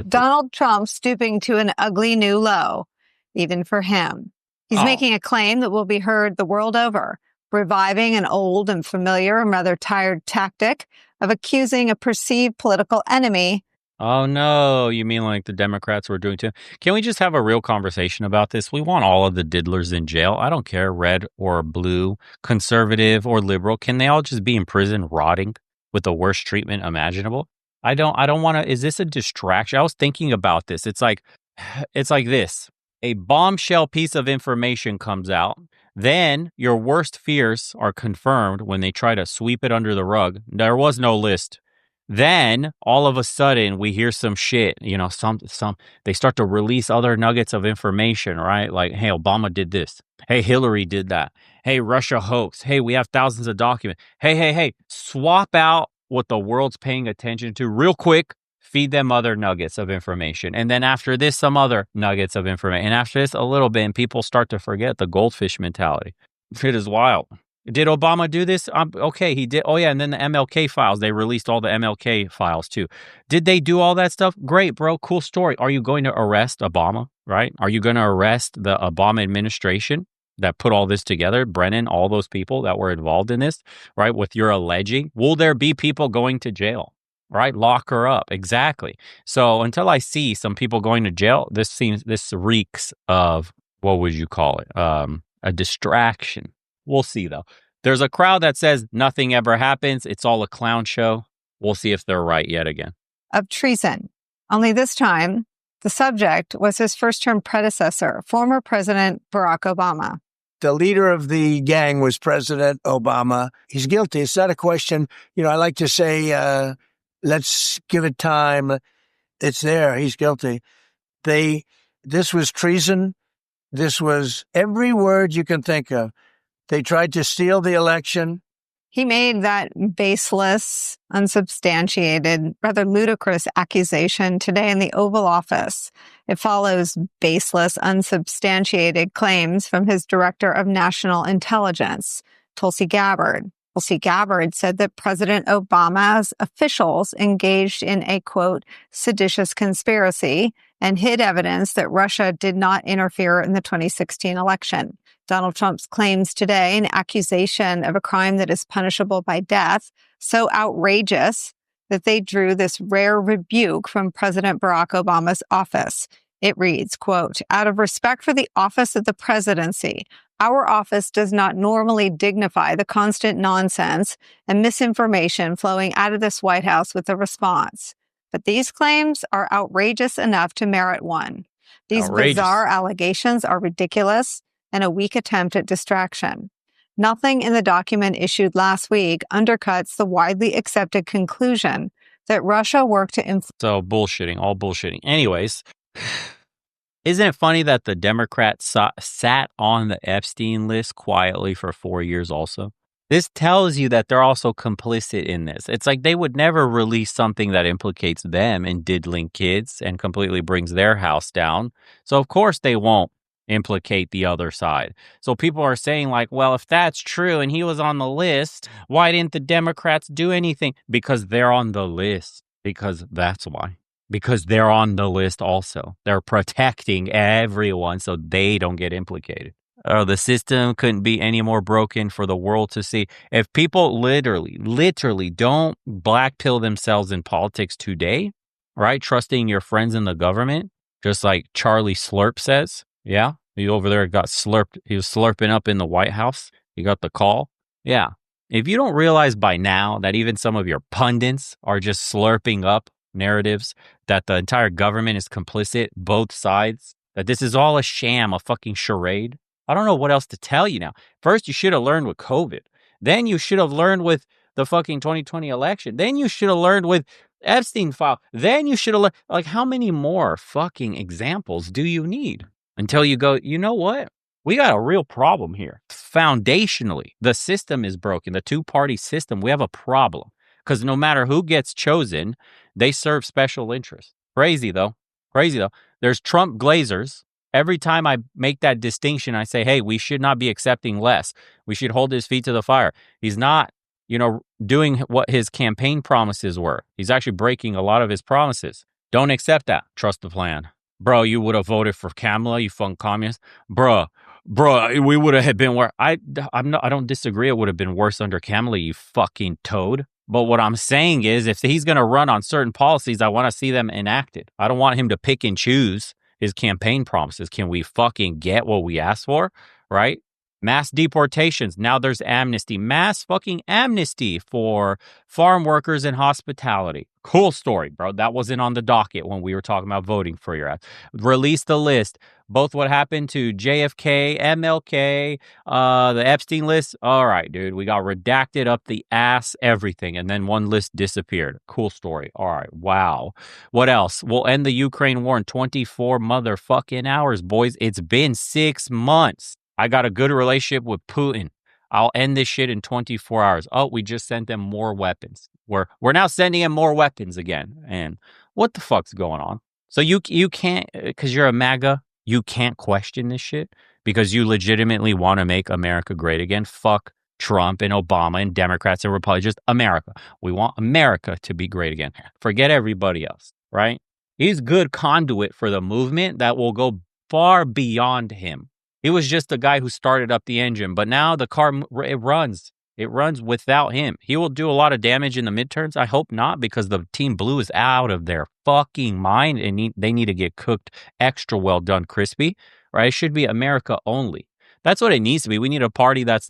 Donald Trump stooping to an ugly new low, even for him. He's making a claim that will be heard the world over, reviving an old and familiar and rather tired tactic of accusing a perceived political enemy. Oh, no. You mean like the Democrats were doing too? Can we just have a real conversation about this? We want all of the diddlers in jail. I don't care, red or blue, conservative or liberal. Can they all just be in prison rotting with the worst treatment imaginable? I don't want to. Is this a distraction? I was thinking about this. It's like this. A bombshell piece of information comes out. Then your worst fears are confirmed when they try to sweep it under the rug. There was no list. Then all of a sudden we hear some shit, they start to release other nuggets of information, right? Like, hey, Obama did this. Hey, Hillary did that. Hey, Russia hoax. Hey, we have thousands of documents. Hey, swap out what the world's paying attention to real quick, feed them other nuggets of information. And then after this, some other nuggets of information. And after this, a little bit, and people start to forget the goldfish mentality. It is wild. Did Obama do this? Okay, he did. Oh, yeah, and then the MLK files. They released all the MLK files, too. Did they do all that stuff? Great, bro. Cool story. Are you going to arrest Obama, right? Are you going to arrest the Obama administration that put all this together? Brennan, all those people that were involved in this, right? With your alleging? Will there be people going to jail, right? Lock her up. Exactly. So until I see some people going to jail, this reeks of, what would you call it? A distraction. We'll see, though. There's a crowd that says nothing ever happens. It's all a clown show. We'll see if they're right yet again. Of treason. Only this time, the subject was his first-term predecessor, former President Barack Obama. The leader of the gang was President Obama. He's guilty. It's not a question. I like to say, let's give it time. It's there. He's guilty. This was treason. This was every word you can think of. They tried to steal the election. He made that baseless, unsubstantiated, rather ludicrous accusation today in the Oval Office. It follows baseless, unsubstantiated claims from his Director of National Intelligence, Tulsi Gabbard. Tulsi Gabbard said that President Obama's officials engaged in a, quote, seditious conspiracy and hid evidence that Russia did not interfere in the 2016 election. Donald Trump's claims today, an accusation of a crime that is punishable by death, so outrageous that they drew this rare rebuke from President Barack Obama's office. It reads, quote, out of respect for the office of the presidency, our office does not normally dignify the constant nonsense and misinformation flowing out of this White House with a response. But these claims are outrageous enough to merit one. These bizarre allegations are ridiculous and a weak attempt at distraction. Nothing in the document issued last week undercuts the widely accepted conclusion that Russia worked to influence. So bullshitting, all bullshitting. Anyways, isn't it funny that the Democrats sat on the Epstein list quietly for 4 years also? This tells you that they're also complicit in this. It's like they would never release something that implicates them in diddling kids and completely brings their house down. So of course they won't implicate the other side. So people are saying like, well, if that's true and he was on the list, why didn't the Democrats do anything? Because they're on the list. Because that's why. Because they're on the list also. They're protecting everyone so they don't get implicated. The system couldn't be any more broken for the world to see. If people literally don't black pill themselves in politics today, right? Trusting your friends in the government, just like Charlie Slurp says. Yeah, he over there got slurped. He was slurping up in the White House. He got the call. Yeah. If you don't realize by now that even some of your pundits are just slurping up narratives, that the entire government is complicit, both sides, that this is all a sham, a fucking charade, I don't know what else to tell you now. First, you should have learned with COVID. Then you should have learned with the fucking 2020 election. Then you should have learned with Epstein file. Then you should have learned. Like, how many more fucking examples do you need until you go, you know what? We got a real problem here. Foundationally, the system is broken. The two-party system, we have a problem. Because no matter who gets chosen, they serve special interests. Crazy, though. There's Trump glazers. Every time I make that distinction, I say, hey, we should not be accepting less. We should hold his feet to the fire. He's not, doing what his campaign promises were. He's actually breaking a lot of his promises. Don't accept that. Trust the plan. Bro, you would have voted for Kamala, you fucking communist. Bro, we would have been where I don't disagree. It would have been worse under Kamala, you fucking toad. But what I'm saying is, if he's going to run on certain policies, I want to see them enacted. I don't want him to pick and choose his campaign promises. Can we fucking get what we asked for? Right? Mass deportations. Now there's amnesty. Mass fucking amnesty for farm workers and hospitality. Cool story, bro. That wasn't on the docket when we were talking about voting for your ass. Release the list. Both what happened to JFK, MLK, the Epstein list. All right, dude. We got redacted up the ass, everything. And then one list disappeared. Cool story. All right. Wow. What else? We'll end the Ukraine war in 24 motherfucking hours, boys. It's been 6 months. I got a good relationship with Putin. I'll end this shit in 24 hours. Oh, we just sent them more weapons. We're now sending him more weapons again. And what the fuck's going on? So you can't, because you're a MAGA, you can't question this shit because you legitimately want to make America great again. Fuck Trump and Obama and Democrats and Republicans. Just America. We want America to be great again. Forget everybody else, right? He's good conduit for the movement that will go far beyond him. He was just the guy who started up the engine, but now the car, it runs. It runs without him. He will do a lot of damage in the midterms. I hope not, because the Team Blue is out of their fucking mind and they need to get cooked extra well done crispy, right? It should be America only. That's what it needs to be. We need a party that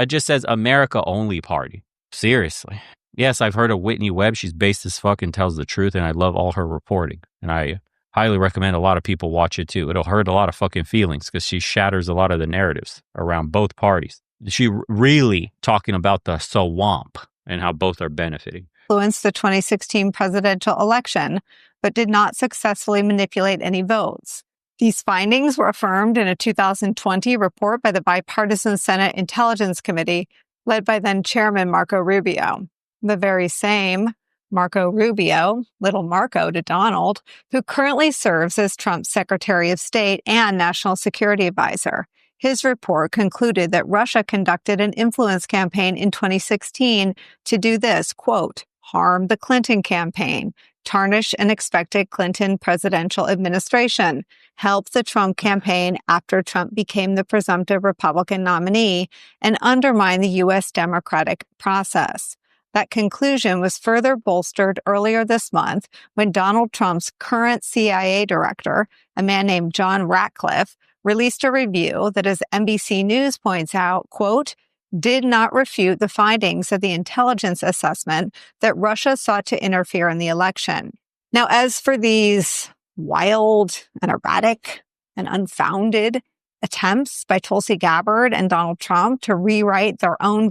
just says America only party. Seriously. Yes, I've heard of Whitney Webb. She's based as fuck and tells the truth, and I love all her reporting. And I highly recommend a lot of people watch it too. It'll hurt a lot of fucking feelings because she shatters a lot of the narratives around both parties. She really talking about the swamp and how both are benefiting. Influenced the 2016 presidential election, but did not successfully manipulate any votes. These findings were affirmed in a 2020 report by the Bipartisan Senate Intelligence Committee, led by then Chairman Marco Rubio. The very same Marco Rubio, little Marco to Donald, who currently serves as Trump's Secretary of State and National Security Advisor. His report concluded that Russia conducted an influence campaign in 2016 to do this, quote, harm the Clinton campaign, tarnish an expected Clinton presidential administration, help the Trump campaign after Trump became the presumptive Republican nominee, and undermine the U.S. democratic process. That conclusion was further bolstered earlier this month when Donald Trump's current CIA director, a man named John Ratcliffe, released a review that, as NBC News points out, quote, did not refute the findings of the intelligence assessment that Russia sought to interfere in the election. Now, as for these wild and erratic and unfounded attempts by Tulsi Gabbard and Donald Trump to rewrite their own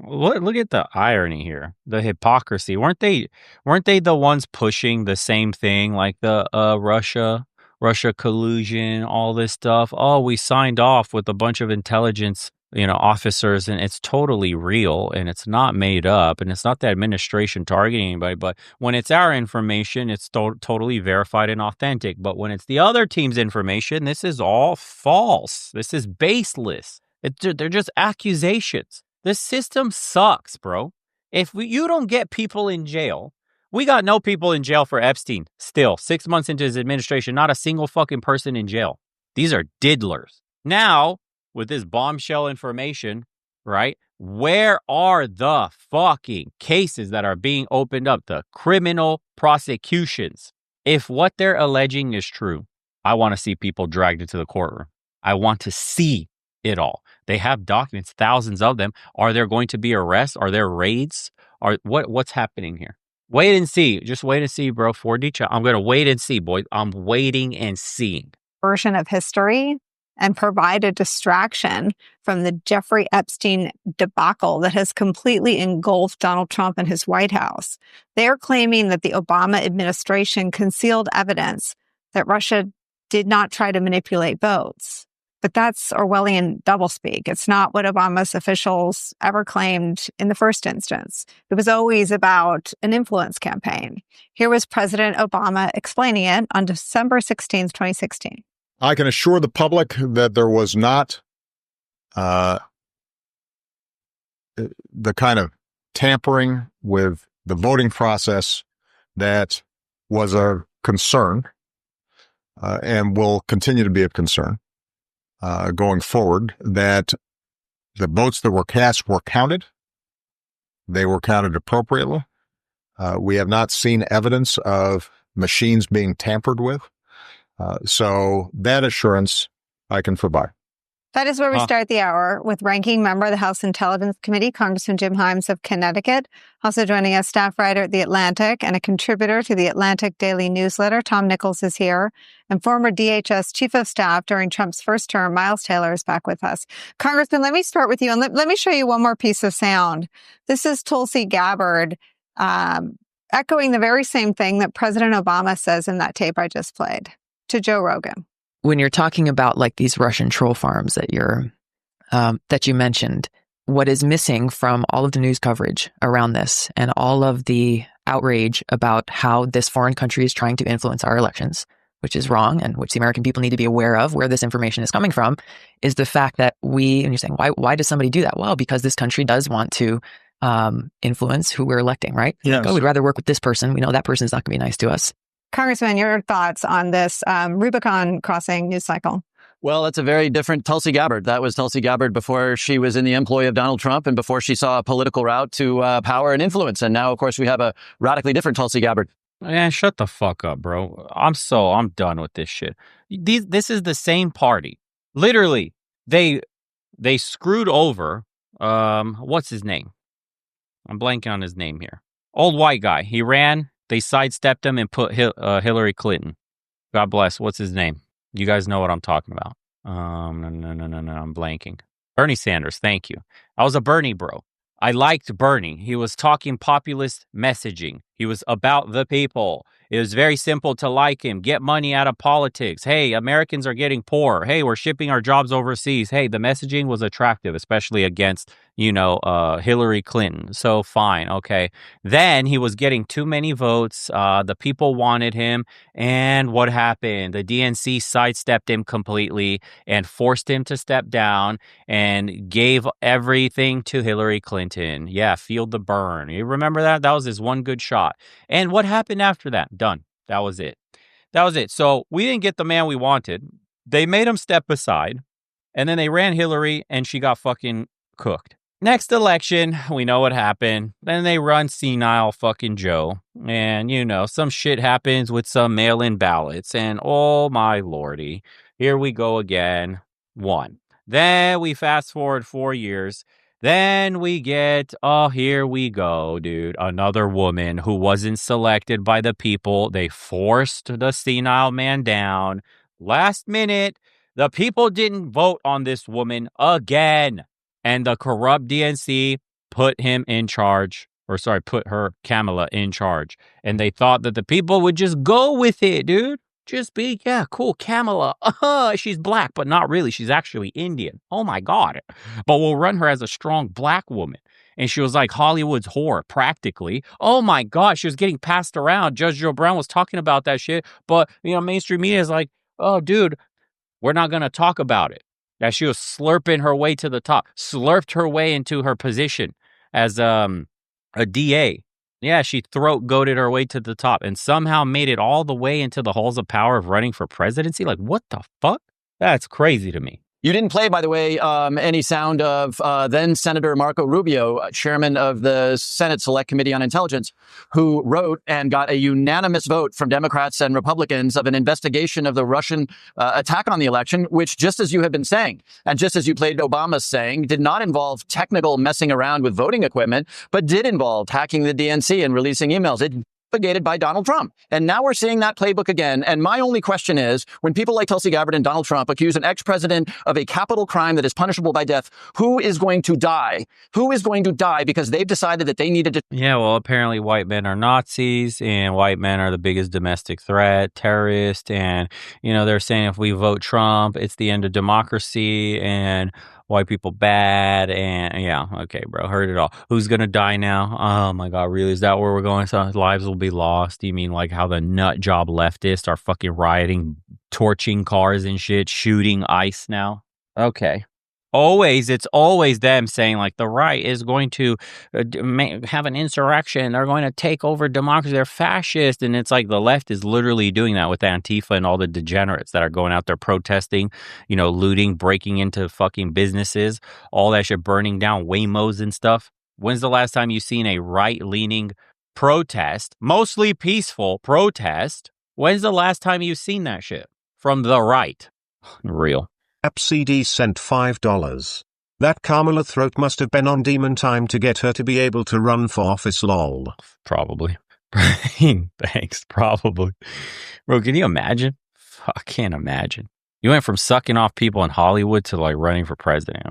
Look at the irony here, the hypocrisy. Weren't they the ones pushing the same thing, like the Russia collusion, all this stuff? Oh, we signed off with a bunch of intelligence, officers, and it's totally real and it's not made up, and it's not the administration targeting anybody. But when it's our information, it's totally verified and authentic. But when it's the other team's information, this is all false. This is baseless. They're just accusations. The system sucks, bro. If you don't get people in jail, we got no people in jail for Epstein. Still, 6 months into his administration, not a single fucking person in jail. These are diddlers. Now, with this bombshell information, right? Where are the fucking cases that are being opened up? The criminal prosecutions. If what they're alleging is true, I want to see people dragged into the courtroom. I want to see it all. They have documents, thousands of them. Are there going to be arrests? Are there raids? What's happening here? Wait and see. Just wait and see, bro. 4D. I'm going to wait and see, boys. I'm waiting and seeing. Version of history and provide a distraction from the Jeffrey Epstein debacle that has completely engulfed Donald Trump and his White House. They're claiming that the Obama administration concealed evidence that Russia did not try to manipulate votes. But that's Orwellian doublespeak. It's not what Obama's officials ever claimed in the first instance. It was always about an influence campaign. Here was President Obama explaining it on December 16th, 2016. I can assure the public that there was not the kind of tampering with the voting process that was a concern and will continue to be of concern going forward, that the votes that were cast were counted. They were counted appropriately. We have not seen evidence of machines being tampered with. So that assurance I can provide. That is where we start the hour with ranking member of the House Intelligence Committee, Congressman Jim Himes of Connecticut. Also joining us, staff writer at The Atlantic and a contributor to the Atlantic Daily Newsletter, Tom Nichols is here. And former DHS Chief of Staff during Trump's first term, Miles Taylor, is back with us. Congressman, let me start with you, and let me show you one more piece of sound. This is Tulsi Gabbard echoing the very same thing that President Obama says in that tape I just played to Joe Rogan. When you're talking about like these Russian troll farms that you mentioned, what is missing from all of the news coverage around this and all of the outrage about how this foreign country is trying to influence our elections, which is wrong and which the American people need to be aware of where this information is coming from, is the fact that and you're saying, why does somebody do that? Well, because this country does want to influence who we're electing, right? Yes. Like, oh, we'd rather work with this person. We know that person's not going to be nice to us. Congressman, your thoughts on this Rubicon crossing news cycle? Well, that's a very different Tulsi Gabbard. That was Tulsi Gabbard before she was in the employ of Donald Trump and before she saw a political route to power and influence. And now, of course, we have a radically different Tulsi Gabbard. Man, shut the fuck up, bro. I'm done with this shit. This is the same party. Literally, they screwed over, what's his name? I'm blanking on his name here. Old white guy. He ran. They sidestepped him and put Hillary Clinton. God bless. What's his name? You guys know what I'm talking about. No, I'm blanking. Bernie Sanders. Thank you. I was a Bernie bro. I liked Bernie. He was talking populist messaging. He was about the people. It was very simple to like him. Get money out of politics. Hey, Americans are getting poor. Hey, we're shipping our jobs overseas. Hey, the messaging was attractive, especially against, Hillary Clinton. So fine. Okay. Then he was getting too many votes. The people wanted him. And what happened? The DNC sidestepped him completely and forced him to step down and gave everything to Hillary Clinton. Yeah. Feel the burn. You remember that? That was his one good shot. And what happened after that? Done. That was it. So we didn't get the man we wanted. They made him step aside. And then they ran Hillary and she got fucking cooked. Next election, we know what happened. Then they run senile fucking Joe. And, some shit happens with some mail-in ballots. And oh my lordy, here we go again. One. Then we fast forward 4 years. Then we get, here we go, dude. Another woman who wasn't selected by the people. They forced the senile man down. Last minute, the people didn't vote on this woman again. And the corrupt DNC put her, Kamala, in charge. And they thought that the people would just go with it, dude. Just be, yeah, cool, Kamala. She's black, but not really. She's actually Indian. Oh, my God. But we'll run her as a strong black woman. And she was like Hollywood's whore, practically. Oh, my God. She was getting passed around. Judge Joe Brown was talking about that shit. But, mainstream media is like, oh, dude, we're not going to talk about it. That she was slurping her way to the top, slurped her way into her position as a DA. Yeah, she throat-goated her way to the top and somehow made it all the way into the halls of power of running for presidency. Like, what the fuck? That's crazy to me. You didn't play, by the way, any sound of then Senator Marco Rubio, chairman of the Senate Select Committee on Intelligence, who wrote and got a unanimous vote from Democrats and Republicans of an investigation of the Russian attack on the election, which, just as you have been saying, and just as you played Obama's saying, did not involve technical messing around with voting equipment, but did involve hacking the DNC and releasing emails. It propagated by Donald Trump. And now we're seeing that playbook again. And my only question is, when people like Tulsi Gabbard and Donald Trump accuse an ex-president of a capital crime that is punishable by death, who is going to die? Who is going to die because they've decided that they needed to... Yeah, well, apparently white men are Nazis and white men are the biggest domestic threat, terrorist. And, they're saying if we vote Trump, it's the end of democracy and white people bad. And yeah, okay, bro, heard it all. Who's going to die now? Oh my God, really? Is that where we're going? So lives will be lost. You mean like how the nut job leftists are fucking rioting, torching cars and shit, shooting ICE now? Okay. It's always them saying like the right is going to have an insurrection. They're going to take over democracy. They're fascist. And it's like the left is literally doing that with Antifa and all the degenerates that are going out there protesting, looting, breaking into fucking businesses, all that shit, burning down Waymos and stuff. When's the last time you've seen a right-leaning protest, mostly peaceful protest? When's the last time you've seen that shit from the right? Real. AppCD sent $5. That Kamala throat must have been on demon time to get her to be able to run for office, lol. Probably. Thanks, probably. Bro, can you imagine? I can't imagine. You went from sucking off people in Hollywood to like running for president.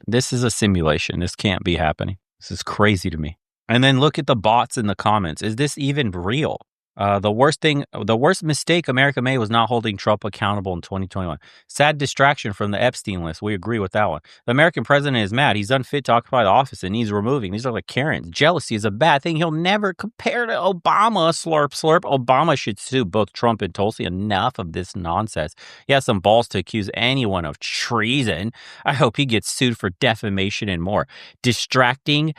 This is a simulation. This can't be happening. This is crazy to me. And then look at the bots in the comments. Is this even real? The worst mistake America made was not holding Trump accountable in 2021. Sad distraction from the Epstein list. We agree with that one. The American president is mad. He's unfit to occupy the office and needs removing. These are like Karens. Jealousy is a bad thing. He'll never compare to Obama. Slurp, slurp. Obama should sue both Trump and Tulsi. Enough of this nonsense. He has some balls to accuse anyone of treason. I hope he gets sued for defamation and more. Distracting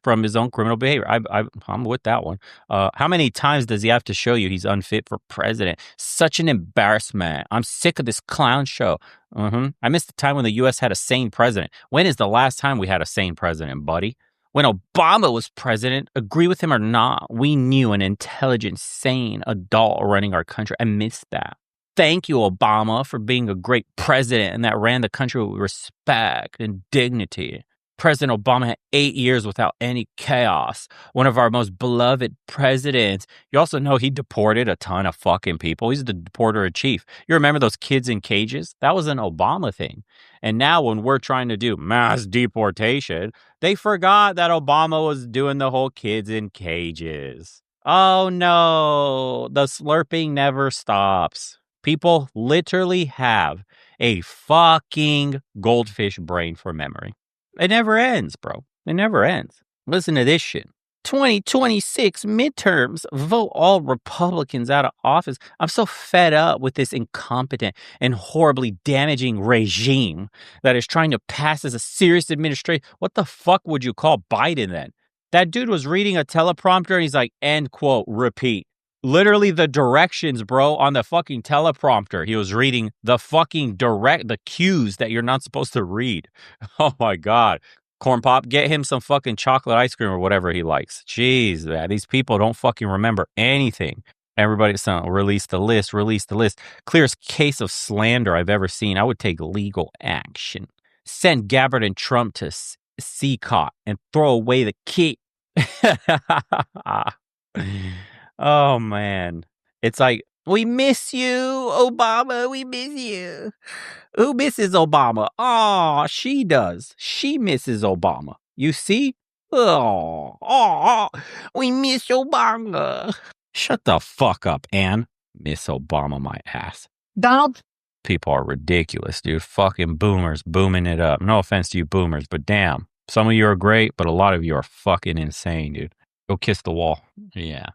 from his own criminal behavior. I'm with that one. How many times does he have to show you he's unfit for president? Such an embarrassment. I'm sick of this clown show. I missed the time when the U.S. had a sane president. When is the last time we had a sane president, buddy? When Obama was president, agree with him or not, we knew an intelligent, sane adult running our country. I missed that. Thank you, Obama, for being a great president and that ran the country with respect and dignity. President Obama had 8 years without any chaos. One of our most beloved presidents. You also know he deported a ton of fucking people. He's the deporter in chief. You remember those kids in cages? That was an Obama thing. And now when we're trying to do mass deportation, they forgot that Obama was doing the whole kids in cages. Oh no, the slurping never stops. People literally have a fucking goldfish brain for memory. It never ends, bro. It never ends. Listen to this shit. 2026 midterms, vote all Republicans out of office. I'm so fed up with this incompetent and horribly damaging regime that is trying to pass as a serious administration. What the fuck would you call Biden then? That dude was reading a teleprompter and he's like, end quote, repeat. Literally the directions, bro, on the fucking teleprompter. He was reading the fucking the cues that you're not supposed to read. Oh my God. Corn Pop, get him some fucking chocolate ice cream or whatever he likes. Jeez, man, these people don't fucking remember anything. Everybody's saying, release the list. Clearest case of slander I've ever seen. I would take legal action. Send Gabbard and Trump to CCOT and throw away the key. Oh, man. It's like, we miss you, Obama. We miss you. Who misses Obama? Oh, she does. She misses Obama. You see? Oh, we miss Obama. Shut the fuck up, Ann. Miss Obama, my ass. Donald. People are ridiculous, dude. Fucking boomers booming it up. No offense to you boomers, but damn. Some of you are great, but a lot of you are fucking insane, dude. Go kiss the wall. Yeah.